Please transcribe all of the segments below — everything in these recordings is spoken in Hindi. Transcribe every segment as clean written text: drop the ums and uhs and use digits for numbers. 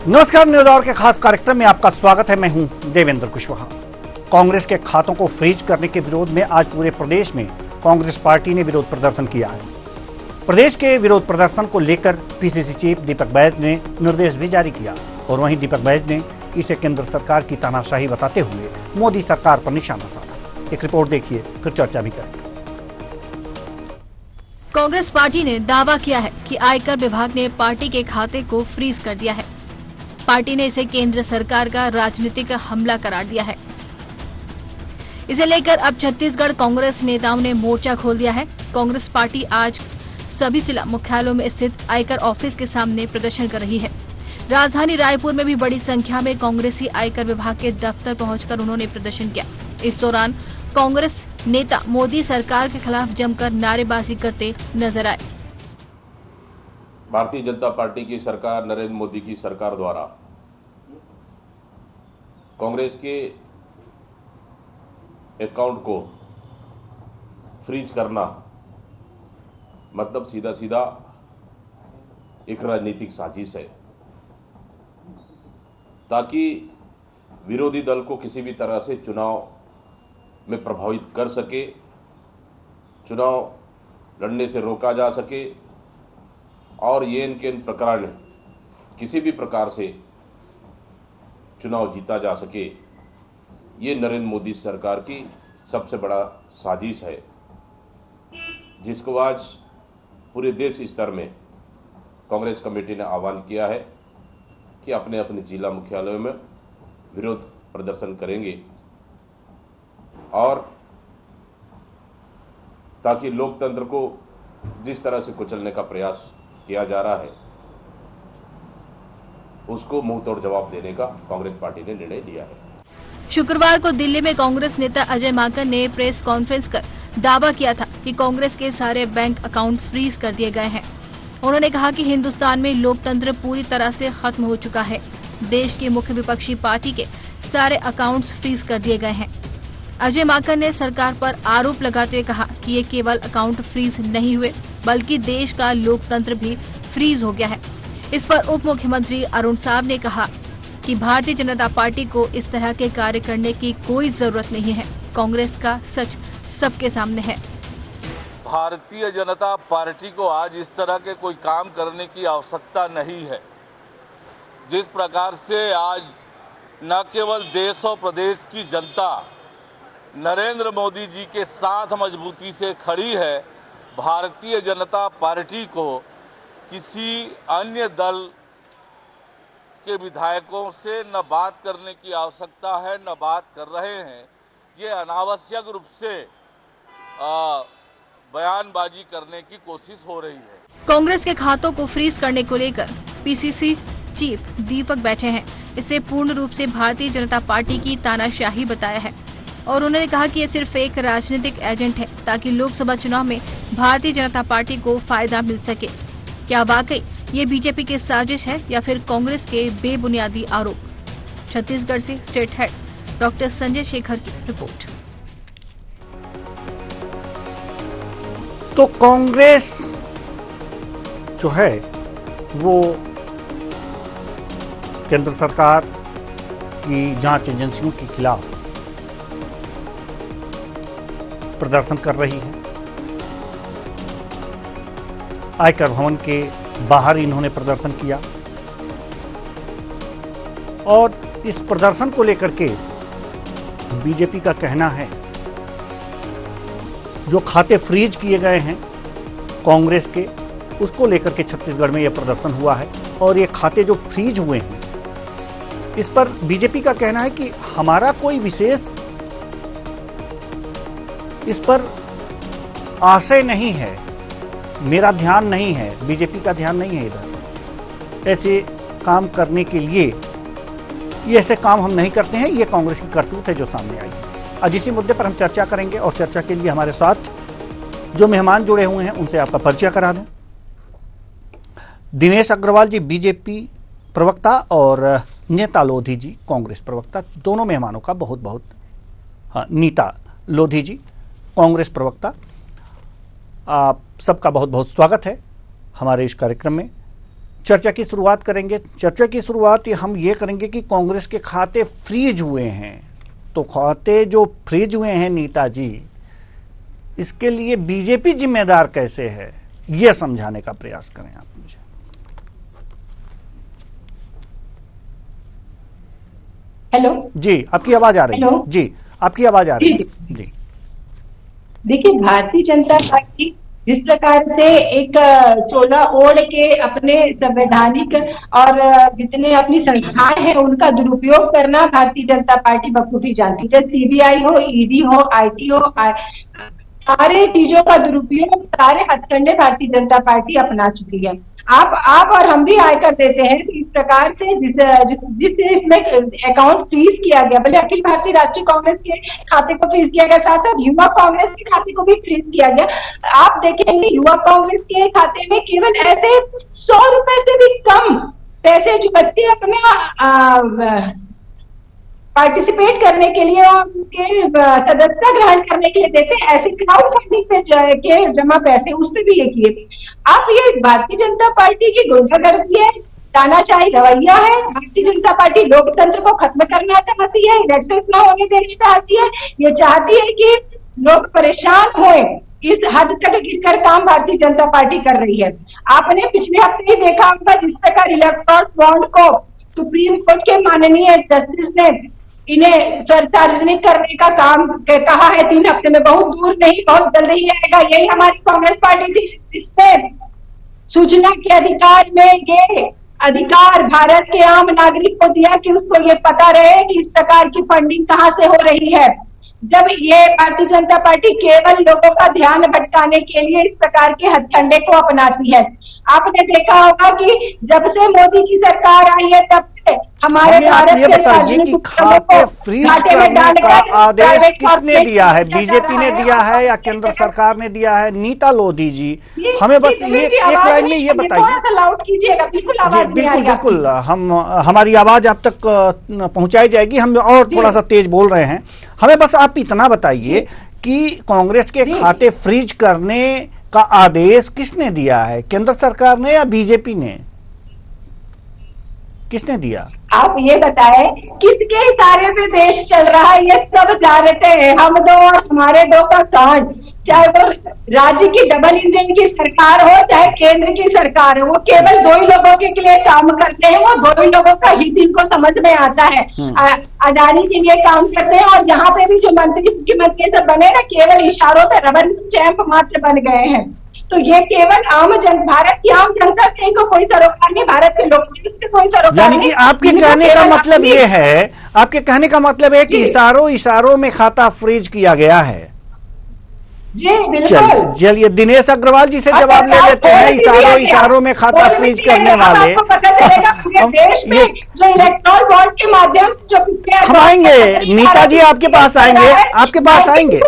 नमस्कार, न्यूज आवर के खास कार्यक्रम में आपका स्वागत है। मैं हूं देवेंद्र कुशवाहा। कांग्रेस के खातों को फ्रीज करने के विरोध में आज पूरे प्रदेश में कांग्रेस पार्टी ने विरोध प्रदर्शन किया है। प्रदेश के विरोध प्रदर्शन को लेकर पीसीसी चीफ दीपक बैज ने निर्देश भी जारी किया और वहीं दीपक बैज ने इसे केंद्र सरकार की तानाशाही बताते हुए मोदी सरकार पर निशाना साधा। एक रिपोर्ट देखिए, फिर चर्चा भी करेंगे। कांग्रेस पार्टी ने दावा किया है कि आयकर विभाग ने पार्टी के खाते को फ्रीज कर दिया है। पार्टी ने इसे केंद्र सरकार का राजनीतिक हमला करार दिया है। इसे लेकर अब छत्तीसगढ़ कांग्रेस नेताओं ने मोर्चा खोल दिया है। कांग्रेस पार्टी आज सभी जिला मुख्यालयों में स्थित आयकर ऑफिस के सामने प्रदर्शन कर रही है। राजधानी रायपुर में भी बड़ी संख्या में कांग्रेसी आयकर विभाग के दफ्तर पहुंचकर उन्होंने प्रदर्शन किया। इस दौरान कांग्रेस नेता मोदी सरकार के खिलाफ जमकर नारेबाजी करते नजर आए। भारतीय जनता पार्टी की सरकार, नरेंद्र मोदी की सरकार द्वारा कांग्रेस के अकाउंट को फ्रीज करना मतलब सीधा सीधा एक राजनीतिक साजिश है, ताकि विरोधी दल को किसी भी तरह से चुनाव में प्रभावित कर सके, चुनाव लड़ने से रोका जा सके और ये इनके प्रकार किसी भी प्रकार से चुनाव जीता जा सके। ये नरेंद्र मोदी सरकार की सबसे बड़ा साजिश है, जिसको आज पूरे देश स्तर में कांग्रेस कमेटी ने आह्वान किया है कि अपने अपने जिला मुख्यालयों में विरोध प्रदर्शन करेंगे और ताकि लोकतंत्र को जिस तरह से कुचलने का प्रयास किया जा रहा है उसको मुंह तोड़ जवाब देने का कांग्रेस पार्टी ने निर्णय लिया है। शुक्रवार को दिल्ली में कांग्रेस नेता अजय माकन ने प्रेस कॉन्फ्रेंस कर दावा किया था कि कांग्रेस के सारे बैंक अकाउंट फ्रीज कर दिए गए हैं। उन्होंने कहा कि हिंदुस्तान में लोकतंत्र पूरी तरह से खत्म हो चुका है। देश की मुख्य विपक्षी पार्टी के सारे अकाउंट्स फ्रीज कर दिए गए हैं। अजय माकन ने सरकार पर आरोप लगाते हुए कहा कि ये केवल अकाउंट फ्रीज नहीं हुए बल्कि देश का लोकतंत्र भी फ्रीज हो गया है। इस पर उप मुख्यमंत्री अरुण साहब ने कहा कि भारतीय जनता पार्टी को इस तरह के कार्य करने की कोई जरूरत नहीं है। कांग्रेस का सच सबके सामने है। भारतीय जनता पार्टी को आज इस तरह के कोई काम करने की आवश्यकता नहीं है। जिस प्रकार से आज न केवल देश और प्रदेश की जनता नरेंद्र मोदी जी के साथ मजबूती से खड़ी है, भारतीय जनता पार्टी को किसी अन्य दल के विधायकों से न बात करने की आवश्यकता है, न बात कर रहे हैं। ये अनावश्यक रूप से बयानबाजी करने की कोशिश हो रही है। कांग्रेस के खातों को फ्रीज करने को लेकर पीसीसी चीफ दीपक बैठे हैं। इसे पूर्ण रूप से भारतीय जनता पार्टी की तानाशाही बताया है और उन्होंने कहा कि ये सिर्फ एक राजनीतिक एजेंट है ताकि लोकसभा चुनाव में भारतीय जनता पार्टी को फायदा मिल सके। क्या वाकई ये बीजेपी की साजिश है या फिर कांग्रेस के बेबुनियादी आरोप? छत्तीसगढ़ से state head doctor Sanjay Shekhar की रिपोर्ट। तो कांग्रेस जो है वो केंद्र सरकार की जांच एजेंसियों के खिलाफ प्रदर्शन कर रही है। आयकर भवन के बाहर इन्होंने प्रदर्शन किया और इस प्रदर्शन को लेकर के बीजेपी का कहना है जो खाते फ्रीज किए गए हैं कांग्रेस के, उसको लेकर के छत्तीसगढ़ में यह प्रदर्शन हुआ है। और ये खाते जो फ्रीज हुए हैं इस पर बीजेपी का कहना है कि हमारा कोई विशेष इस पर आशय नहीं है, मेरा ध्यान नहीं है, बीजेपी का ध्यान नहीं है इधर। ऐसे काम करने के लिए ये ऐसे काम हम नहीं करते हैं, ये कांग्रेस की करतूत है जो सामने आई है। आज इसी मुद्दे पर हम चर्चा करेंगे और चर्चा के लिए हमारे साथ जो मेहमान जुड़े हुए हैं उनसे आपका परिचय करा दें। दिनेश अग्रवाल जी बीजेपी प्रवक्ता और नीता लोधी जी कांग्रेस प्रवक्ता, दोनों मेहमानों का बहुत बहुत नीता लोधी जी कांग्रेस प्रवक्ता, आप सबका बहुत बहुत स्वागत है हमारे इस कार्यक्रम में। चर्चा की शुरुआत करेंगे। चर्चा की शुरुआत हम ये करेंगे कि कांग्रेस के खाते फ्रीज हुए हैं, तो खाते जो फ्रीज हुए हैं नीता जी, इसके लिए बीजेपी जिम्मेदार कैसे है, ये समझाने का प्रयास करें आप मुझे। हेलो जी, आपकी आवाज आ रही है। हेलो। जी, आपकी आवाज आ रही है। जी, देखिए, भारतीय जनता पार्टी जिस प्रकार से एक चोला ओढ़ के अपने संवैधानिक और जितने अपनी संस्थाएं हैं उनका दुरुपयोग करना भारतीय जनता पार्टी बखूबी जानती है। सीबीआई हो, ईडी हो, आईटी हो, सारे चीजों का दुरुपयोग, सारे हथकंडे भारतीय जनता पार्टी अपना चुकी है। आप और हम भी आयकर देते हैं। इस प्रकार से जिस इसमें अकाउंट फ्रीज किया गया, भले अखिल भारतीय राष्ट्रीय कांग्रेस के खाते को फ्रीज किया गया, साथ साथ युवा कांग्रेस के खाते को भी फ्रीज किया गया। आप देखेंगे युवा कांग्रेस के खाते में केवल ऐसे 100 रुपए से भी कम पैसे जो बच्चे अपना पार्टिसिपेट करने के लिए और उनके सदस्यता ग्रहण करने के लिए देते हैं, ऐसे क्राउड फंडिंग पे के जमा पैसे उससे भी ये किए। आप ये भारतीय जनता पार्टी की गुंडागर्दी है, तानाशाही रवैया है। भारतीय जनता पार्टी लोकतंत्र को खत्म करना चाहती है, इलेक्शंस न होने देना चाहती है। ये चाहती है कि लोग परेशान होए, इस हद तक गिरकर काम भारतीय जनता पार्टी कर रही है। आपने पिछले हफ्ते ही देखा होगा जिस प्रकार इलेक्टोरल बॉन्ड को सुप्रीम कोर्ट के माननीय जस्टिस ने इन्हें सार्वजनिक करने का काम कहा है 3 हफ्ते में, बहुत दूर नहीं, बहुत जल्दी ही आएगा। यही हमारी कांग्रेस पार्टी थी जिसने सूचना के अधिकार में ये अधिकार भारत के आम नागरिक को दिया कि उसको ये पता रहे कि इस प्रकार की फंडिंग कहां से हो रही है। जब ये भारतीय जनता पार्टी केवल लोगों का ध्यान भटकाने के लिए इस प्रकार के हथकंडे को अपनाती है। आपने देखा होगा कि जब से मोदी की सरकार आई है तब से हमारे भारत ये बताइए कि खाते फ्रीज करने का आदेश किसने दिया है? बीजेपी ने दिया है या केंद्र सरकार ने दिया है? नीता लोधी जी, हमें बस ये एक लाइन में ये बताइए। लाउड कीजिएगा, बिल्कुल बिल्कुल, हमारी आवाज आप तक पहुंचाई जाएगी। हम और थोड़ा सा तेज बोल रहे हैं। हमें बस आप इतना बताइए कि कांग्रेस के खाते फ्रीज करने का आदेश किसने दिया है? केंद्र सरकार ने या बीजेपी ने? किसने दिया? आप ये बताएं किसके इशारे पे देश चल रहा है? ये सब जानते हैं, हम दो और हमारे दो का कांड। चाहे वो राज्य की डबल इंजन की सरकार हो चाहे केंद्र की सरकार हो, वो केवल 2 ही लोगों के लिए काम करते हैं। वो 2 ही लोगों का हित इनको समझ में आता है। अडानी के लिए काम करते हैं और यहाँ पे भी जो मंत्री मुख्यमंत्री सब बने ना, केवल इशारों पे रबर स्टैंप मात्र बन गए हैं। तो ये केवल भारत की आम जनता से इनको कोई सरोकार नहीं, भारत के लोगों से कोई सरोकार नहीं। यानी कि आपके कहने का मतलब ये है, आपके कहने का मतलब है कि इशारों में खाता फ्रीज किया गया है। जी बिल्कुल। चलिए दिनेश अग्रवाल जी से जवाब ले लेते हैं। इशारों में खाता फ्रीज करने वाले देश में जो इलेक्ट्रॉल बॉन्ड के माध्यम से हम आएंगे, नीता जी आपके पास आएंगे, आपके पास आएंगे।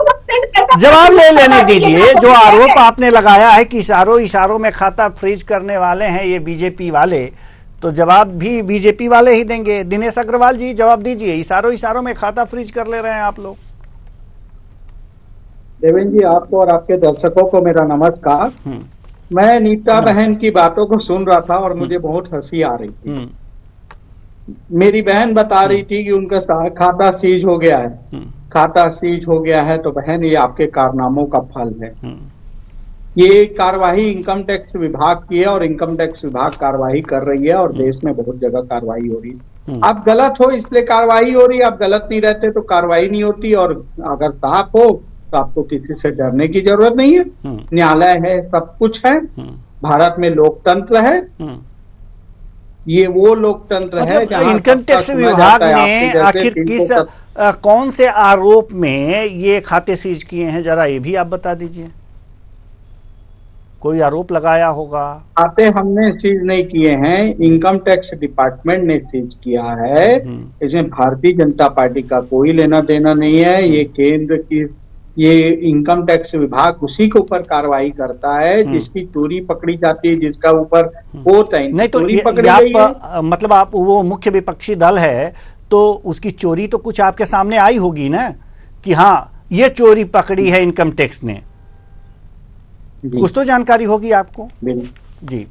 जवाब ले लेने दीजिए। जो आरोप आपने लगाया है कि इशारों में खाता फ्रीज करने वाले हैं ये बीजेपी वाले, तो जवाब भी बीजेपी वाले ही देंगे। दिनेश अग्रवाल जी जवाब दीजिए, इशारों में खाता फ्रीज कर ले रहे हैं आप लोग। देवेंद्र जी, आपको और आपके दर्शकों को मेरा नमस्कार। मैं नीता बहन की बातों को सुन रहा था और मुझे बहुत हंसी आ रही थी। मेरी बहन बता रही थी कि उनका खाता सीज हो गया है। खाता सीज हो गया है तो बहन ये आपके कारनामों का फल है। ये कार्यवाही इनकम टैक्स विभाग की है और इनकम टैक्स विभाग कार्यवाही कर रही है और देश में बहुत जगह कार्रवाई हो रही है। आप गलत हो इसलिए कार्रवाई हो रही है, आप गलत नहीं रहते तो कार्रवाई नहीं होती। और अगर साफ हो तो आपको किसी से डरने की जरूरत नहीं है। न्यायालय है, सब कुछ है, भारत में लोकतंत्र है। ये वो लोकतंत्र है जहां इनकम टैक्स विभाग ने आखिर कौन से आरोप में ये खाते सीज किए हैं, जरा ये भी आप बता दीजिए। कोई आरोप लगाया होगा? खाते हमने सीज नहीं किए हैं, इनकम टैक्स डिपार्टमेंट ने सीज किया है। इसमें भारतीय जनता पार्टी का कोई लेना देना नहीं है। ये केंद्र की, ये इनकम टैक्स विभाग उसी के ऊपर कार्रवाई करता है जिसकी चोरी पकड़ी जाती है, जिसका ऊपर होता है। नहीं तो मतलब आप वो मुख्य विपक्षी दल है तो उसकी चोरी तो कुछ आपके सामने आई होगी ना कि हाँ ये चोरी पकड़ी है इनकम टैक्स ने, कुछ तो जानकारी होगी आपको। जी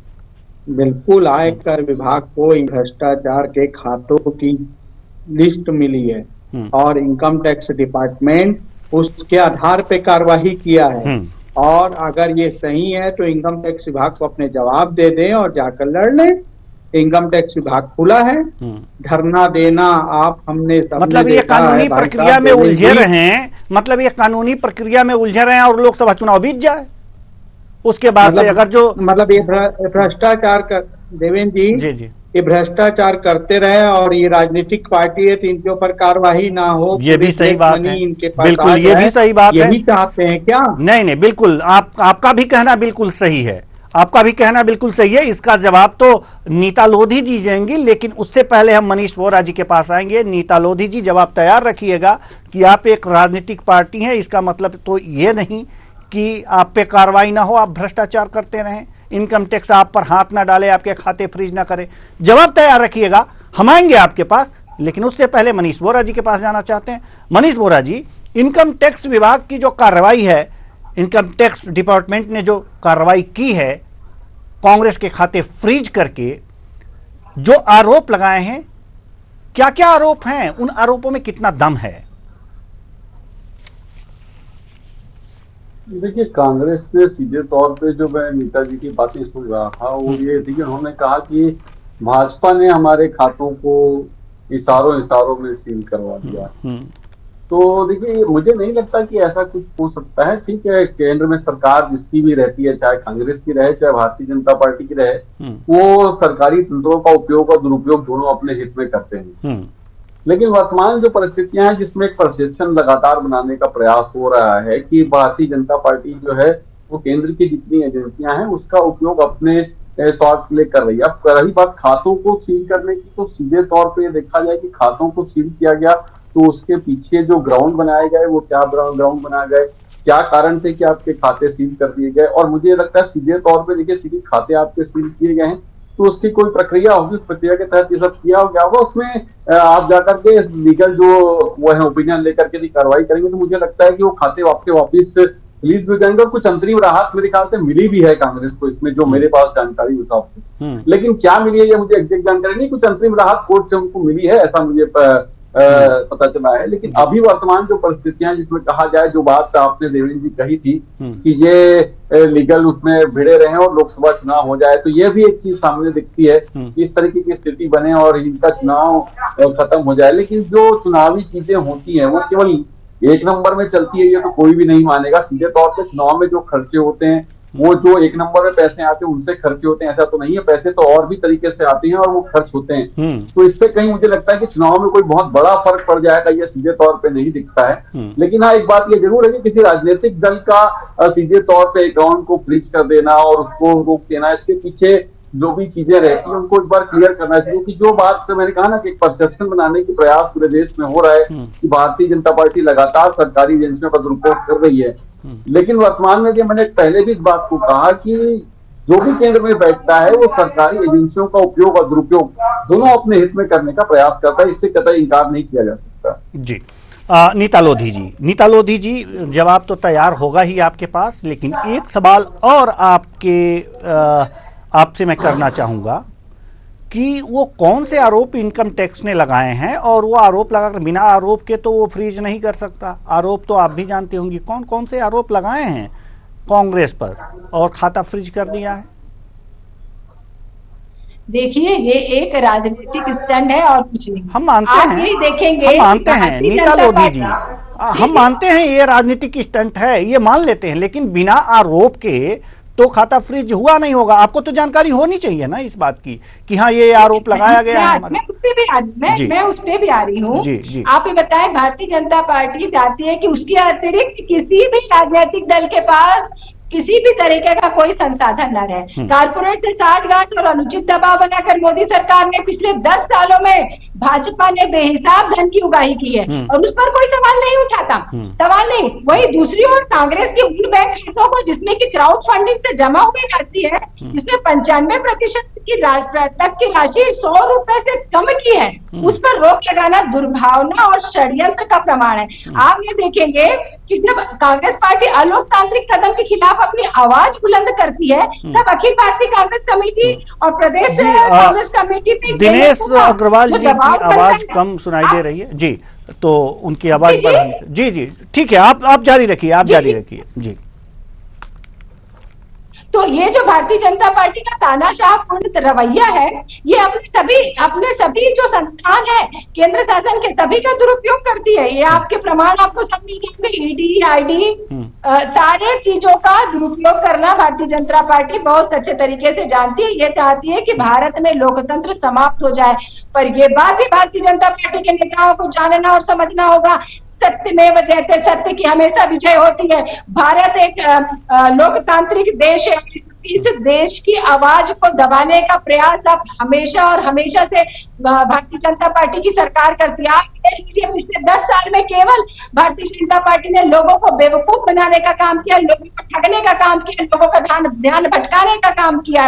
बिल्कुल आयकर विभाग को भ्रष्टाचार के खातों की लिस्ट मिली है और इनकम टैक्स डिपार्टमेंट उसके आधार पे कार्रवाई किया है। और अगर ये सही है तो इनकम टैक्स विभाग को अपने जवाब दे दें और जाकर लड़ लें। इनकम टैक्स विभाग खुला है, धरना देना आप हमने मतलब ये कानूनी प्रक्रिया में उलझे रहे हैं, मतलब ये कानूनी प्रक्रिया में उलझे रहे हैं और लोकसभा चुनाव बीत जाए उसके बाद से अगर जो मतलब ये भ्रष्टाचार कर देवेंद्र जी जी ये भ्रष्टाचार करते रहे और ये राजनीतिक पार्टी है तो इनके ऊपर कार्रवाई ना हो, ये भी सही बात है, इनके पास बिल्कुल ये भी सही बात है, यही चाहते हैं क्या? नहीं बिल्कुल आपका भी कहना बिल्कुल सही है, आपका भी कहना बिल्कुल सही है। इसका जवाब तो नीता लोधी जी देंगी, लेकिन उससे पहले हम मनीष वोरा जी के पास आएंगे। नीता लोधी जी जवाब तैयार रखिएगा कि आप एक राजनीतिक पार्टी हैं, इसका मतलब तो ये नहीं कि आप पे कार्रवाई ना हो, आप भ्रष्टाचार करते रहें, इनकम टैक्स आप पर हाथ ना डाले, आपके खाते फ्रीज ना करे। जवाब तैयार रखिएगा, हम आएंगे आपके पास, लेकिन उससे पहले मनीष वोरा जी के पास जाना चाहते हैं। मनीष वोरा जी, इनकम टैक्स विभाग की जो कार्रवाई है, इनकम टैक्स डिपार्टमेंट ने जो कार्रवाई की है कांग्रेस के खाते फ्रीज करके, जो आरोप लगाए हैं, क्या क्या आरोप हैं, उन आरोपों में कितना दम है? देखिए, कांग्रेस ने सीधे तौर पे जो मैं नेताजी की बातें सुन रहा था वो ये थी कि उन्होंने कहा कि भाजपा ने हमारे खातों को इशारों में सील करवा दिया। तो देखिए, मुझे नहीं लगता कि ऐसा कुछ हो सकता है। ठीक है, केंद्र में सरकार जिसकी भी रहती है, चाहे कांग्रेस की रहे चाहे भारतीय जनता पार्टी की रहे, वो सरकारी तंत्रों का उपयोग और दुरुपयोग दोनों अपने हित में करते हैं। लेकिन वर्तमान जो परिस्थितियां हैं जिसमें एक परसेप्शन लगातार बनाने का प्रयास हो रहा है कि भारतीय जनता पार्टी जो है वो केंद्र की जितनी एजेंसियां हैं उसका उपयोग अपने स्वार्थ के लिए कर रही है। अब रही बात खातों को सील करने की, तो सीधे तौर पे देखा जाए कि खातों को सील किया गया तो उसके पीछे जो ग्राउंड बनाए गए वो क्या ग्राउंड बनाए गए, क्या कारण थे कि आपके खाते सील कर दिए गए। और मुझे लगता है सीधे तौर पे देखिए, सीधे खाते आपके सील किए गए हैं तो उसकी कोई प्रक्रिया होगी, उस प्रक्रिया के तहत ये सब किया गया होगा। उसमें आप जाकर के लीगल जो वो है ओपिनियन लेकर के कार्रवाई करेंगे तो मुझे लगता है कि वो खाते आपके वापिस रिलीज भी जाएंगे। और कुछ अंतरिम राहत मेरे ख्याल से मिली भी है कांग्रेस को इसमें, जो मेरे पास जानकारी हिसाब से। लेकिन क्या मिली है ये मुझे एग्जैक्ट जानकारी नहीं, कुछ अंतरिम राहत कोर्ट से उनको मिली है ऐसा मुझे पता चला है। लेकिन अभी वर्तमान जो परिस्थितियां जिसमें कहा जाए, जो बात आपने देवेंद्र जी कही थी कि ये लीगल उसमें भिड़े रहे और लोकसभा चुनाव हो जाए, तो ये भी एक चीज सामने दिखती है कि इस तरीके की स्थिति बने और इनका चुनाव खत्म हो जाए। लेकिन जो चुनावी चीजें होती हैं वो केवल एक नंबर में चलती है ये तो कोई भी नहीं मानेगा। सीधे तौर पर चुनाव में जो खर्चे होते हैं वो जो एक नंबर में पैसे आते हैं उनसे खर्चे होते हैं, ऐसा तो नहीं है। पैसे तो और भी तरीके से आते हैं और वो खर्च होते हैं। तो इससे कहीं मुझे लगता है कि चुनाव में कोई बहुत बड़ा फर्क पड़ जाएगा ये सीधे तौर पे नहीं दिखता है। लेकिन हाँ, एक बात ये जरूर है कि किसी राजनीतिक दल का सीधे तौर पे अकाउंट को फ्रीज कर देना और उसको रोक देना, इसके पीछे जो भी चीजें रहती हैं उनको एक बार क्लियर करना चाहिए। क्योंकि जो बात से मैंने कहा ना कि एक परसेप्शन बनाने की प्रयास पूरे देश में हो रहा है कि भारतीय जनता पार्टी लगातार सरकारी एजेंसियों का दुरुपयोग कर रही है। लेकिन वर्तमान में भी मैंने पहले भी इस बात को कहा कि जो भी केंद्र में बैठता है वो सरकारी एजेंसियों का उपयोग और दुरुपयोग दोनों अपने हित में करने का प्रयास करता है, इससे कतई इंकार नहीं किया जा सकता। जी नीता लोधी जी जवाब तो तैयार होगा ही आपके पास, लेकिन एक सवाल और आपसे मैं करना चाहूंगा कि वो कौन से आरोप इनकम टैक्स ने लगाए हैं, और वो आरोप लगाकर बिना आरोप के तो वो फ्रीज नहीं कर सकता। आरोप तो आप भी जानते होंगे, कौन कौन से आरोप लगाए हैं कांग्रेस पर और खाता फ्रीज कर दिया है? देखिए, ये एक राजनीतिक स्टैंड है और कुछ नहीं। हम मानते हैं, देखेंगे, हम मानते हैं नीता लोधी जी, हम मानते हैं ये राजनीतिक स्टंट है, ये मान लेते हैं, लेकिन बिना आरोप के तो खाता फ्रीज हुआ नहीं होगा। आपको तो जानकारी होनी चाहिए ना इस बात की कि हाँ ये आरोप लगाया गया है। मैं उस पे भी आ रही हूँ। आप ये बताएं, भारतीय जनता पार्टी चाहती है कि उसके अतिरिक्त किसी भी राजनीतिक दल के पास किसी भी तरीके का कोई संसाधन न रहे। कारपोरेट से साठगांठ और अनुचित दबाव बनाकर मोदी सरकार ने पिछले 10 सालों में भाजपा ने बेहिसाब धन की उगाही की है और उस पर कोई सवाल नहीं उठाता। सवाल नहीं। वही दूसरी ओर कांग्रेस के उन बैंक खातों को जिसमें कि क्राउड फंडिंग से जमा हुई राशि है, जिसमें 95% तक की राशि 100 रुपए से कम की है, उस पर रोक लगाना दुर्भावना और षड्यंत्र का प्रमाण है। आप ये देखेंगे कि जब कांग्रेस पार्टी अलोकतांत्रिक कदम के खिलाफ अपनी आवाज बुलंद करती है, तब अखिल भारतीय कांग्रेस कमेटी और प्रदेश कांग्रेस कमेटी पे दिनेश अग्रवाल जी की आवाज कम सुनाई दे रही है जी, तो उनकी आवाज बढ़ानी। जी जी ठीक है, आप जारी रखिए, आप जारी रखिए जी। तो ये जो भारतीय जनता पार्टी का तानाशाहपूर्ण रवैया है, ये अपने सभी जो संस्थान है केंद्र शासन के सभी का दुरुपयोग करती है। ये आपके प्रमाण आपको सब मिल जाएंगे, ईडी आईडी सारे चीजों का दुरुपयोग करना भारतीय जनता पार्टी बहुत अच्छे तरीके से जानती है। ये चाहती है कि भारत में लोकतंत्र समाप्त हो जाए, पर ये बात भी भारतीय जनता पार्टी के नेताओं को जानना और समझना होगा। सत्य में जैसे सत्य की हमेशा विजय होती है। भारत एक लोकतांत्रिक देश है। इस देश की आवाज को दबाने का प्रयास अब हमेशा और हमेशा से भारतीय जनता पार्टी की सरकार करती है। आप देख लीजिए पिछले 10 साल में केवल भारतीय जनता पार्टी ने लोगों को बेवकूफ बनाने का काम किया, लोगों को ठगने का काम किया, लोगों का ध्यान भटकाने का काम किया।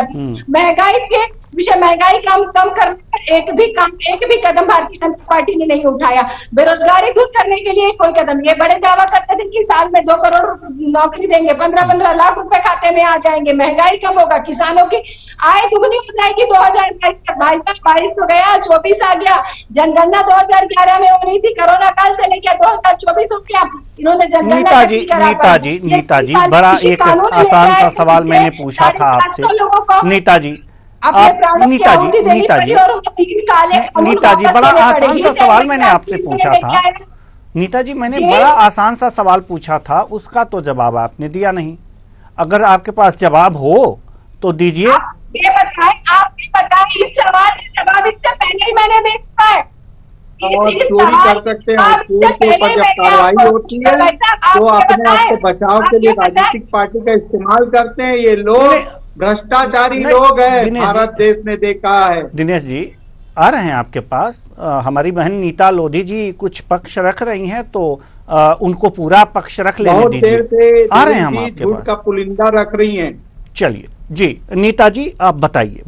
महंगाई के विषय महंगाई कम करने पर एक भी कदम भारतीय जनता पार्टी ने नहीं उठाया। बेरोजगारी दूर करने के लिए कोई कदम, ये बड़े दावा करते थे कि साल में 2 करोड़ नौकरी देंगे, 15-15 लाख रुपए खाते में आ जाएंगे, महंगाई कम होगा, किसानों की आय दुगनी हो जाएगी। 2022 तक 22 तो गया, 24 आ गया। जनगणना 2011 में होनी थी, कोरोना काल से लेकर 2024 हो गया। इन्होंने नीताजी बड़ा एक आसान सा सवाल मैंने पूछा था आपसे। नीताजी बड़ा आसान सा सवाल मैंने आपसे पूछा था। नीताजी मैंने बड़ा आसान सा सवाल पूछा था, उसका तो जवाब आपने दिया नहीं। अगर आपके पास जवाब हो तो दीजिए। ये बताएं इस सवाल का जवाब इससे पहले ही मैंने दे चुका है। और चोरी कर सकते हैं, चोर के ऊपर जब कार्रवाई होती है तो अपने आप को बचाव के लिए राजनीतिक पार्टी का इस्तेमाल करते हैं। ये लोग भ्रष्टाचारी लोग हैं, भारत देश ने देखा है। दिनेश जी आ रहे हैं आपके पास। हमारी बहन नीता लोधी जी कुछ पक्ष रख रही हैं, तो उनको पूरा पक्ष रख लेने दीजिए। आ रहे हैं हम आपके पास। का पुलिंदा रख रही हैं। चलिए जी नीता जी आप बताइए।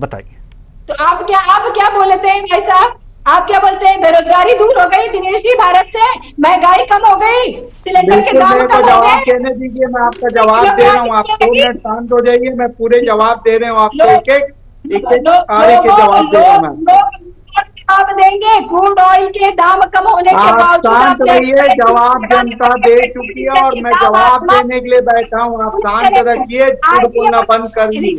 तो आप क्या बोलते हैं भाई साहब? आप क्या बोलते हैं? बेरोजगारी दूर हो गई दिनेश जी भारत से, महंगाई कम हो गई, सिलेंडर के दाम कम हो गए। जवाब देने दीजिए, मैं आपका जवाब दे रहा हूँ। आप 2 मिनट शांत हो जाइए, मैं पूरे जवाब दे रहा हूँ आपको, एक कार्य के जवाब दे रहा हूँ। जवाब देंगे, क्रूड ऑयल के दाम कम होने के बावजूद। शांत रहिए, जवाब जनता दे चुकी है और मैं जवाब देने के लिए बैठा हूँ। आप शांत रखिए, झूठ बोलना बंद कर दीजिए।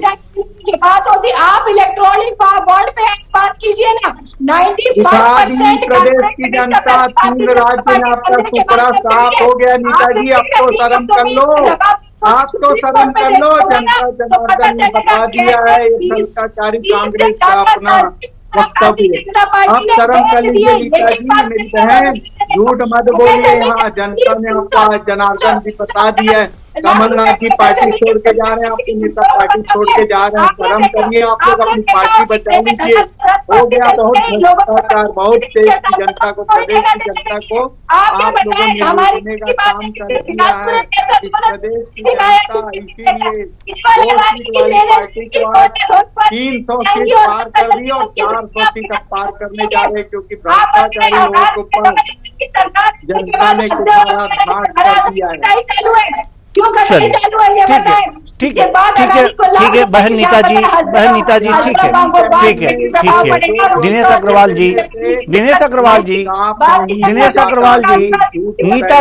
बात होती, आप इलेक्ट्रॉनिक बॉन्ड पे बात कीजिए ना। 95% प्रदेश की जनता, 3 राज्य में आपका सुपड़ा साफ हो गया। नीता जी अब तो शर्म कर लो, आप तो शर्म कर लो। जनता जनार्दन ने बता दिया है ये भ्रष्टाचारी कांग्रेस का अपना वक्तव्य। आप शर्म कर लीजिए नीता जी, मेरी बहन झूठ मत बोलिए। यहाँ जनता ने आपका जनार्दन जी बता दिया है। कमलनाथ जी पार्टी छोड़ के जा रहे हैं, आपके नेता पार्टी छोड़ के जा रहे हैं। शर्म करिए, आप लोग अपनी पार्टी बचा लीजिए। हो गया बहुत भ्रष्टाचार, बहुत देश की जनता को, प्रदेश की जनता को आप लोगों ने लूटने का काम कर दिया है। इस प्रदेश की जनता इसीलिए 2 सीट वाली पार्टी को आज 300 सीट पार कर रही है और 400 सीट अब पार करने जा रहे हैं, क्योंकि भ्रष्टाचारी लोगों को पर जनता ने कुछ बड़ा घाट कर दिया है। ठीक है बहन नीता जी ठीक है। दिनेश अग्रवाल जी नीता जी दिनेश अग्रवाल जी नीता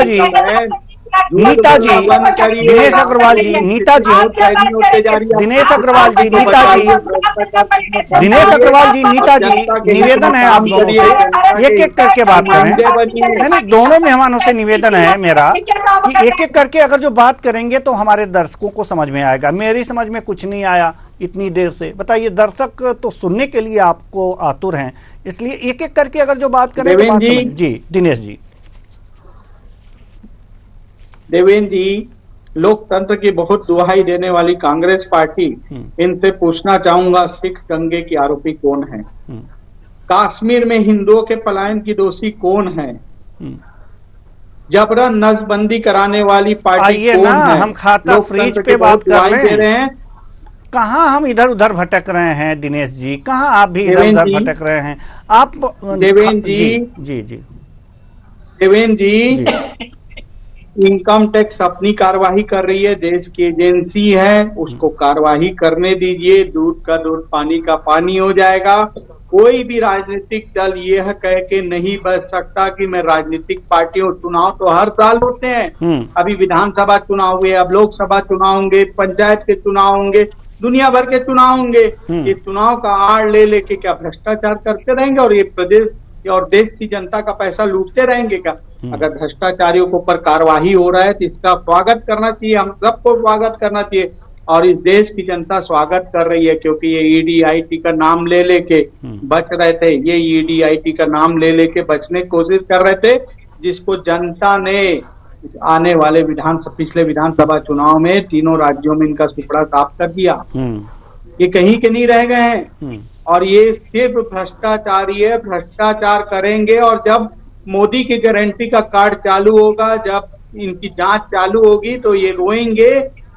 जी निवेदन है आप दोनों से, एक करके बात करें। नहीं, दोनों मेहमानों से निवेदन है मेरा कि एक करके अगर जो बात करेंगे तो हमारे दर्शकों को समझ में आएगा। मेरी समझ में कुछ नहीं आया इतनी देर से। बताइए, दर्शक तो सुनने के लिए आपको आतुर हैं, इसलिए एक करके अगर जो बात करें तो जी दिनेश जी। देवेंद्र जी, लोकतंत्र की बहुत दुहाई देने वाली कांग्रेस पार्टी, इनसे पूछना चाहूंगा सिख दंगे की आरोपी कौन है? कश्मीर में हिंदुओं के पलायन की दोषी कौन है? जबरन नसबंदी कराने वाली पार्टी कौन है? हम खाता फ्रीज पे बात कर रहे हैं। कहाँ हम इधर उधर भटक रहे हैं दिनेश जी, कहाँ आप भी इधर उधर भटक रहे हैं? आप देवेंद्र जी इनकम टैक्स अपनी कार्यवाही कर रही है, देश की एजेंसी है, उसको कार्यवाही करने दीजिए। दूध का दूध, पानी का पानी हो जाएगा। कोई भी राजनीतिक दल यह कह के नहीं बच सकता कि मैं राजनीतिक पार्टी हूँ। चुनाव तो हर साल होते हैं। अभी विधानसभा चुनाव हुए, अब लोकसभा चुनाव होंगे, पंचायत के चुनाव होंगे, दुनिया भर के चुनाव होंगे। ये चुनाव का आड़ ले लेके क्या भ्रष्टाचार करते रहेंगे और ये प्रदेश और देश की जनता का पैसा लूटते रहेंगे क्या? अगर भ्रष्टाचारियों के ऊपर कार्यवाही हो रहा है तो इसका स्वागत करना चाहिए, हम सबको स्वागत करना चाहिए। और इस देश की जनता स्वागत कर रही है, क्योंकि ये ईडी-आईटी का नाम ले लेके बच रहे थे। ये ईडी-आईटी का नाम ले लेके बचने की कोशिश कर रहे थे, जिसको जनता ने आने वाले पिछले विधानसभा चुनाव में तीनों राज्यों में इनका सुपड़ा साफ कर दिया। ये कहीं के नहीं रह गए हैं। और ये सिर्फ भ्रष्टाचारी है, भ्रष्टाचार करेंगे। और जब मोदी की गारंटी का कार्ड चालू होगा, जब इनकी जांच चालू होगी, तो ये रोएंगे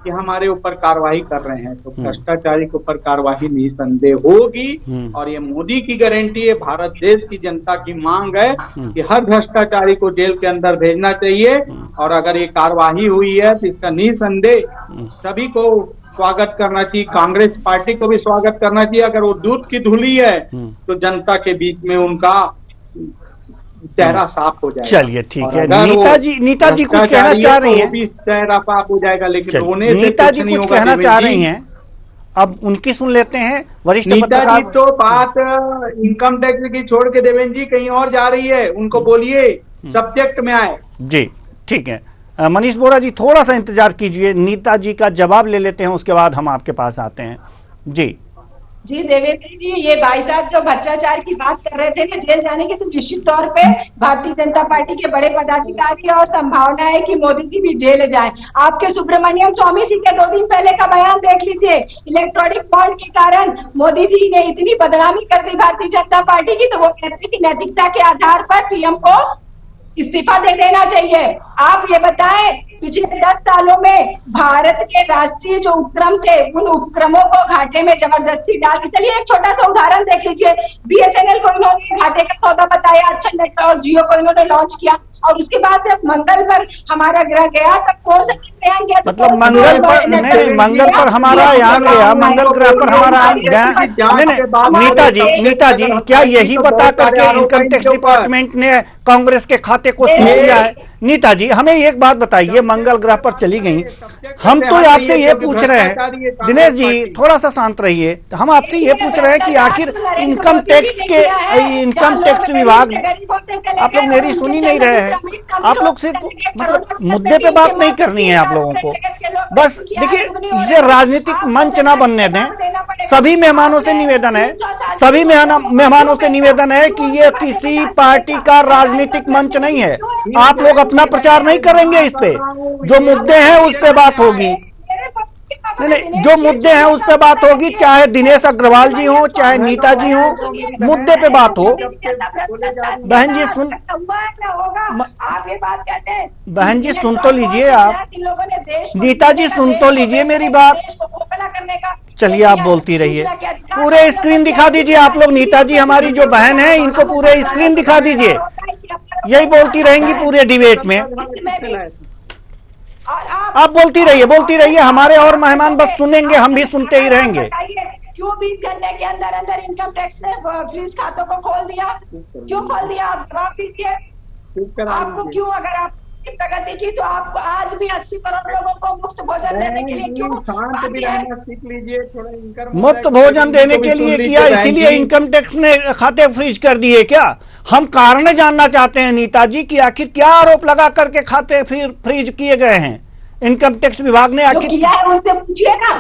कि हमारे ऊपर कार्रवाई कर रहे हैं। तो भ्रष्टाचारी के ऊपर कार्रवाई निसंदेह होगी। और ये मोदी की गारंटी है, भारत देश की जनता की मांग है कि हर भ्रष्टाचारी को जेल के अंदर भेजना चाहिए। और अगर ये कार्रवाई हुई है तो इसका निसंदेह सभी को स्वागत करना चाहिए। कांग्रेस पार्टी को भी स्वागत करना चाहिए। अगर वो दूध की धुली है तो जनता के बीच में उनका चेहरा साफ हो जाएगा। चलिए ठीक है। नीताजी कुछ कहना चाह रही हैं? चेहरा साफ हो जाएगा, लेकिन रोने से नीताजी कुछ कहना चाह रही हैं, अब उनकी सुन लेते हैं। वरिष्ठ नीताजी तो बात इनकम टैक्स की छोड़ के देवेंद्र जी कहीं और जा रही है, उनको बोलिए सब्जेक्ट में आए। जी ठीक है। मनीष बोरा जी थोड़ा सा इंतजार कीजिए, नीताजी का जवाब ले लेते हैं, उसके बाद हम आपके पास आते हैं। जी देवेंद्र जी, ये भाई साहब जो भ्रष्टाचार की बात कर रहे थे ना जेल जाने की, तो निश्चित तौर पे भारतीय जनता पार्टी के बड़े पदाधिकारी और संभावना है कि मोदी जी भी जेल जाएं। आपके सुब्रमण्यम स्वामी जी के 2 दिन पहले का बयान देख लीजिए। इलेक्ट्रॉनिक बॉन्ड के कारण मोदी जी ने इतनी बदनामी कर दी भारतीय जनता पार्टी की, तो वो कहते कि नैतिकता के आधार पर पीएम को इस्तीफा दे देना चाहिए। आप ये बताएं, पिछले 10 सालों में भारत के राष्ट्रीय जो उपक्रम थे, उन उपक्रमों को घाटे में जबरदस्ती डाल के, चलिए एक छोटा सा उदाहरण देख लीजिए। बीएसएनएल को इन्होंने घाटे का सौदा बताया, अच्छा नेट और जियो को इन्होंने लॉन्च किया, और उसके बाद जब मंगल पर हमारा ग्रह गया तब कौन सा गया? मतलब मंगल पर हमारा यान गया, मंगल ग्रह पर हमारा नीताजी क्या यही बता करके इनकम टैक्स डिपार्टमेंट ने कांग्रेस के खाते को सील किया है? नीताजी हमें एक बात बताइए, मंगल ग्रह पर चली गई, हम तो आपसे ये पूछ रहे हैं, दिनेश जी थोड़ा सा शांत रहिए, हम आपसे ये पूछ रहे हैं कि आखिर इनकम टैक्स विभाग, आप लोग मेरी सुन ही नहीं रहे हैं, आप लोग सिर्फ मतलब मुद्दे पे बात नहीं करनी है आप लोगों को। बस देखिए, इसे राजनीतिक मंच ना बनने दें। सभी मेहमानों से निवेदन है कि ये किसी पार्टी का राजनीतिक मंच नहीं है। आप लोग अपना प्रचार नहीं करेंगे इस पे, जो मुद्दे हैं उस पे बात होगी। नहीं, जो मुद्दे हैं उस पे बात होगी, चाहे दिनेश अग्रवाल जी हो, चाहे नीताजी हो, मुद्दे पे बात हो। बहन जी बहन जी सुन तो लीजिए आप, नीताजी सुन तो लीजिए मेरी बात। चलिए आप बोलती रहिए, पूरे स्क्रीन दिखा दीजिए आप लोग। नीताजी हमारी जो बहन है, इनको पूरे स्क्रीन दिखा दीजिए, यही बोलती रहेंगी पूरे डिबेट में। आप बोलती रहिए, हमारे और मेहमान बस सुनेंगे, हम भी सुनते ही रहेंगे। क्यों 20 घंटे के अंदर अंदर इनकम टैक्स ने फ्रीज खातों को खोल दिया? क्यों खोल दिया? आप जवाब दीजिए। आपको क्यों, अगर आप प्रगति की तो आपको आज भी 80 करोड़ लोगों को मुफ्त भोजन देने के लिए क्यों? मुफ्त भोजन देने के लिए किया, इसीलिए इनकम टैक्स ने खाते फ्रीज कर दिए क्या? हम कारण जानना चाहते हैं नीताजी कि आखिर क्या आरोप लगा करके खाते फ्रीज किए गए हैं इनकम टैक्स विभाग ने? आखिर किया है उनसे पूछिए ना।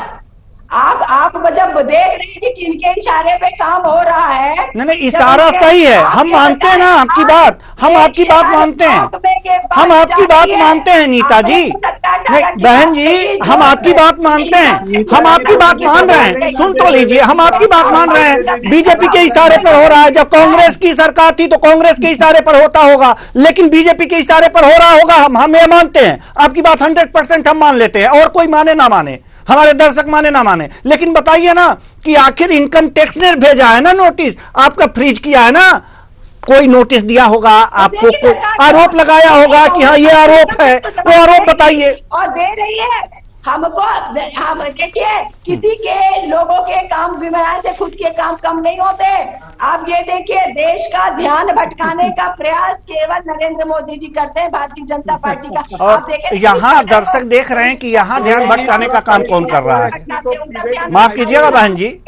आप जब देख रहे हैं कि इनके इशारे पे काम हो रहा है। नहीं, इशारा सही है, हम मानते हैं ना आपकी बात, हम आपकी बात मानते हैं, हम आपकी बात मानते हैं नीताजी, क्या नहीं बहन जी, हम आपकी बात मानते हैं, हम आपकी बात मान रहे हैं, सुन तो लीजिए, हम आपकी बात मान रहे हैं। बीजेपी के इशारे पर हो रहा है, जब कांग्रेस की सरकार थी तो कांग्रेस के इशारे पर होता होगा, लेकिन बीजेपी के इशारे पर हो रहा होगा, हम ये मानते हैं। आपकी बात 100% हम मान लेते हैं, और कोई माने ना माने, हमारे दर्शक माने ना माने, लेकिन बताइए ना कि आखिर इनकम टैक्स ने भेजा है ना नोटिस, आपका फ्रीज किया है ना, कोई नोटिस दिया होगा आपको, कोई आरोप लगाया होगा कि हाँ ये आरोप है, वो आरोप बताइए। और दे रही है हमको। हम देखिए, किसी के लोगों के काम विमायन से खुद के काम कम नहीं होते। आप ये देखिए, देश का ध्यान भटकाने का प्रयास केवल नरेंद्र मोदी जी करते हैं, भारतीय जनता पार्टी का। और यहाँ दर्शक देख रहे हैं कि यहाँ ध्यान भटकाने का काम कौन कर रहा है। माफ कीजिएगा बहन जी,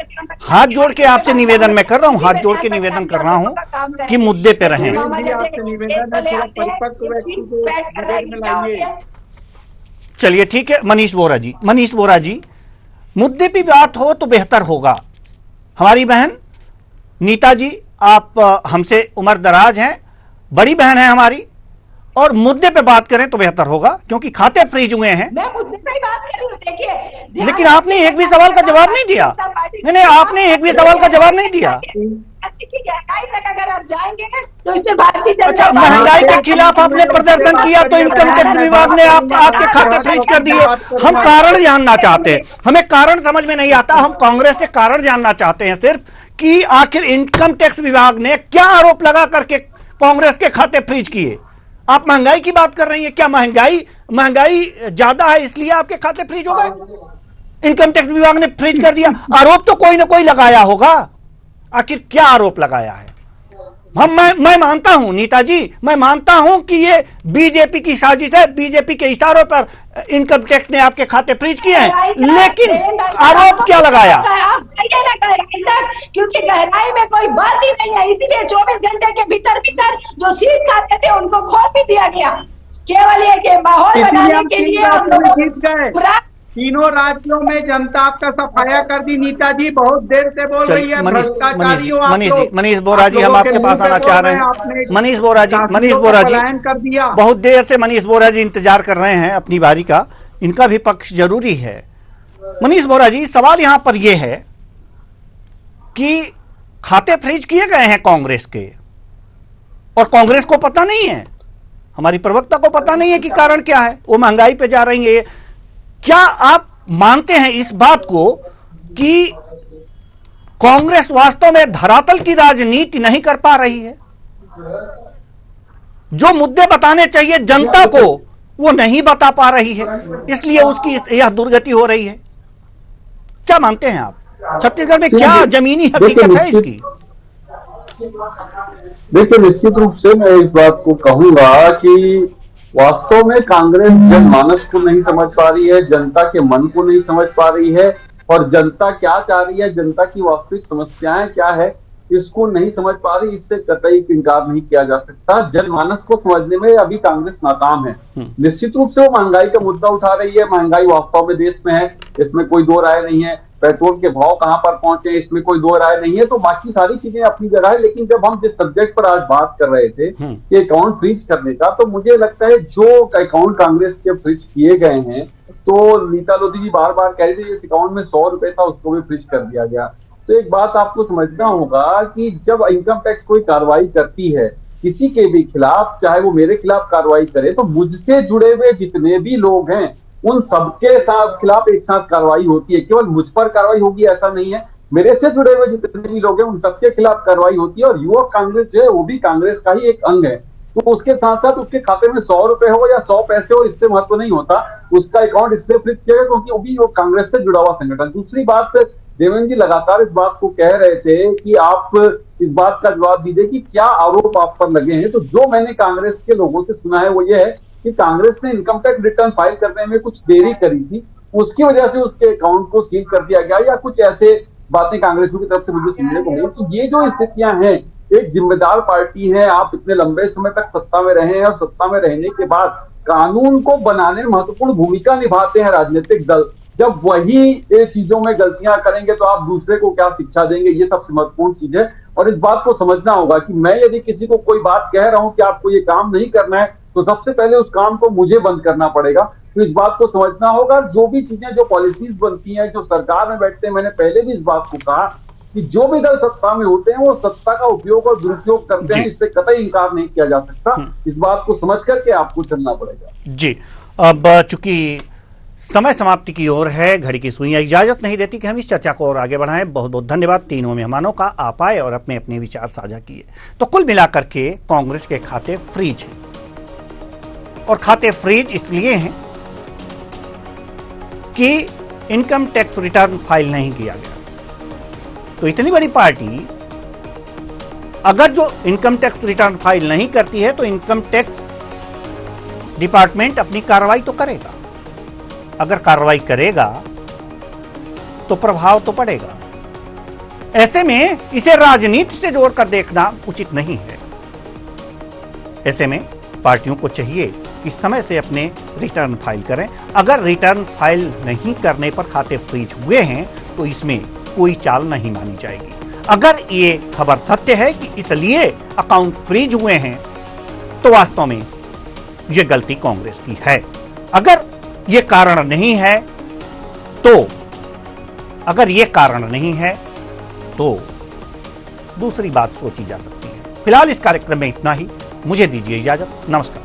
हाथ जोड़ के आपसे निवेदन मैं कर रहा हूँ, हाथ जोड़ के निवेदन कर रहा हूँ कि मुद्दे पे रहें। चलिए ठीक है, मनीष बोरा जी, मनीष बोरा जी, मुद्दे पे बात हो तो बेहतर होगा। हमारी बहन नीता जी, आप हमसे उम्र दराज हैं, बड़ी बहन है हमारी, और मुद्दे पे बात करें तो बेहतर होगा, क्योंकि खाते फ्रीज हुए हैं। मैं मुद्दे पे ही बात कर रही हूँ। देखिए, लेकिन आपने एक भी सवाल का जवाब नहीं दिया। नहीं, आपने एक भी सवाल का जवाब नहीं दिया। महंगाई तक अगर आप जाएंगे तो इससे भारतीय जनता अच्छा, महंगाई के खिलाफ आपने प्रदर्शन किया तो इनकम टैक्स विभाग ने आपके खाते फ्रीज कर दिए। हम कारण जानना चाहते हैं, हमें कारण समझ में नहीं आता, हम कांग्रेस से कारण जानना चाहते हैं सिर्फ कि आखिर इनकम टैक्स विभाग ने क्या आरोप लगा करके कांग्रेस के खाते फ्रीज किए। आप महंगाई की बात कर रही हैं, क्या महंगाई ज्यादा है इसलिए आपके खाते फ्रीज हो गए? इनकम टैक्स विभाग ने फ्रीज कर दिया। आरोप तो कोई ना कोई लगाया होगा, आखिर क्या आरोप लगाया है? मैं मानता हूं नीता जी, मैं मानता हूं कि ये बीजेपी की साजिश है, बीजेपी के इशारों पर इनकम टैक्स ने आपके खाते फ्रीज किए हैं, लेकिन आरोप क्या लगाया? क्योंकि गहराई में कोई बात ही नहीं है, इसीलिए 24 घंटे के भीतर जो शीश खाते थे उनको खोल भी दिया गया, केवल ये के माहौल बनाने के लिए हम लोग तीनों राज्यों में जनता आपका सफाया कर दी। नीता जी बहुत देर से बोल रही है, मनीष बोरा जी, हम आपके पास आना चाह रहे हैं। मनीष बोरा जी कर दिया, बहुत देर से मनीष बोरा जी इंतजार कर रहे हैं अपनी बारी का, इनका भी पक्ष जरूरी है। मनीष बोरा जी, सवाल यहां पर यह है कि खाते फ्रीज किए गए हैं कांग्रेस के, और कांग्रेस को पता नहीं है, हमारी प्रवक्ता को पता नहीं है कि कारण क्या है। वो महंगाई पे जा रही है। क्या आप मानते हैं इस बात को कि कांग्रेस वास्तव में धरातल की राजनीति नहीं कर पा रही है? जो मुद्दे बताने चाहिए जनता को वो नहीं बता पा रही है, इसलिए उसकी यह दुर्गति हो रही है। क्या मानते हैं आप? छत्तीसगढ़ में क्या जमीनी हकीकत है इसकी? देखिए, निश्चित रूप से मैं इस बात को कहूंगा कि वास्तव में कांग्रेस जनमानस को नहीं समझ पा रही है, जनता के मन को नहीं समझ पा रही है, और जनता क्या चाह रही है, जनता की वास्तविक समस्याएं क्या है, इसको नहीं समझ पा रही। इससे कतई इनकार नहीं किया जा सकता। जनमानस को समझने में अभी कांग्रेस नाकाम है। निश्चित रूप से वो महंगाई का मुद्दा उठा रही है। महंगाई वास्तव में देश में है, इसमें कोई दो राय नहीं है। पेट्रोल के भाव कहां पर पहुंचे, इसमें कोई दो राय नहीं है। तो बाकी सारी चीजें अपनी जगह है, लेकिन जब हम जिस सब्जेक्ट पर आज बात कर रहे थे कि अकाउंट फ्रीज करने का, तो मुझे लगता है जो अकाउंट कांग्रेस के फ्रीज किए गए हैं, तो नीता लोधी जी बार बार कह रही थी इस अकाउंट में 100 रुपए था, उसको भी फ्रीज कर दिया गया। तो एक बात आपको समझना होगा कि जब इनकम टैक्स कोई कार्रवाई करती है किसी के भी खिलाफ, चाहे वो मेरे खिलाफ कार्रवाई करे, तो मुझसे जुड़े हुए जितने भी लोग हैं उन सबके साथ खिलाफ एक साथ कार्रवाई होती है। केवल मुझ पर कार्रवाई होगी ऐसा नहीं है, मेरे से जुड़े हुए जितने भी लोग हैं उन सबके खिलाफ कार्रवाई होती है। और युवक कांग्रेस जो है वो भी कांग्रेस का ही एक अंग है, तो उसके साथ साथ उसके खाते में 100 रुपए हो या 100 पैसे हो, इससे महत्व नहीं होता। उसका अकाउंट इसलिए फ्रीज किया गया क्योंकि वो भी वो कांग्रेस से जुड़ा हुआ संगठन। दूसरी बात, देवेंद्र जी लगातार इस बात को कह रहे थे कि आप इस बात का जवाब दीजिए कि क्या आरोप आप पर लगे हैं। तो जो मैंने कांग्रेस के लोगों से सुना है वो ये है कि कांग्रेस ने इनकम टैक्स रिटर्न फाइल करने में कुछ देरी करी थी, उसकी वजह से उसके अकाउंट को सील कर दिया गया, या कुछ ऐसे बातें कांग्रेस की तरफ से मुझे सुनने को मिली। तो ये जो स्थितियां हैं, एक जिम्मेदार पार्टी है, आप इतने लंबे समय तक सत्ता में रहे हैं और सत्ता में रहने के बाद कानून को बनाने में महत्वपूर्ण भूमिका निभाते हैं राजनीतिक दल। जब वही ये चीजों में गलतियां करेंगे तो आप दूसरे को क्या शिक्षा देंगे, ये सबसे महत्वपूर्ण चीज है। और इस बात को समझना होगा कि मैं यदि किसी को कोई बात कह रहा हूं कि आपको ये काम नहीं करना है, तो सबसे पहले उस काम को मुझे बंद करना पड़ेगा। तो इस बात को समझना होगा। जो भी चीजें, जो पॉलिसीज बनती हैं, जो सरकार में बैठते हैं, मैंने पहले भी इस बात को कहा कि जो भी दल सत्ता में होते हैं वो सत्ता का उपयोग और दुरुपयोग करते हैं, इससे कतई इंकार नहीं किया जा सकता। इस बात को समझ करके आपको चलना पड़ेगा। जी, अब चूंकि समय समाप्ति की ओर है, घड़ी की सुइयां इजाजत नहीं देती कि हम इस चर्चा को और आगे बढ़ाएं। बहुत बहुत धन्यवाद तीनों मेहमानों का, आप आए और अपने अपने विचार साझा किए। तो कुल मिलाकर के कांग्रेस के खाते फ्रीज हैं, और खाते फ्रीज इसलिए हैं कि इनकम टैक्स रिटर्न फाइल नहीं किया गया। तो इतनी बड़ी पार्टी अगर जो इनकम टैक्स रिटर्न फाइल नहीं करती है तो इनकम टैक्स डिपार्टमेंट अपनी कार्रवाई तो करेगा। अगर कार्रवाई करेगा तो प्रभाव तो पड़ेगा। ऐसे में इसे राजनीति से जोड़कर देखना उचित नहीं है। ऐसे में पार्टियों को चाहिए कि समय से अपने रिटर्न फाइल करें। अगर रिटर्न फाइल नहीं करने पर खाते फ्रीज हुए हैं तो इसमें कोई चाल नहीं मानी जाएगी। अगर ये खबर सत्य है कि इसलिए अकाउंट फ्रीज हुए हैं तो वास्तव में ये गलती कांग्रेस की है। अगर ये कारण नहीं है तो दूसरी बात सोची जा सकती है। फिलहाल इस कार्यक्रम में इतना ही। मुझे दीजिए इजाजत। नमस्कार।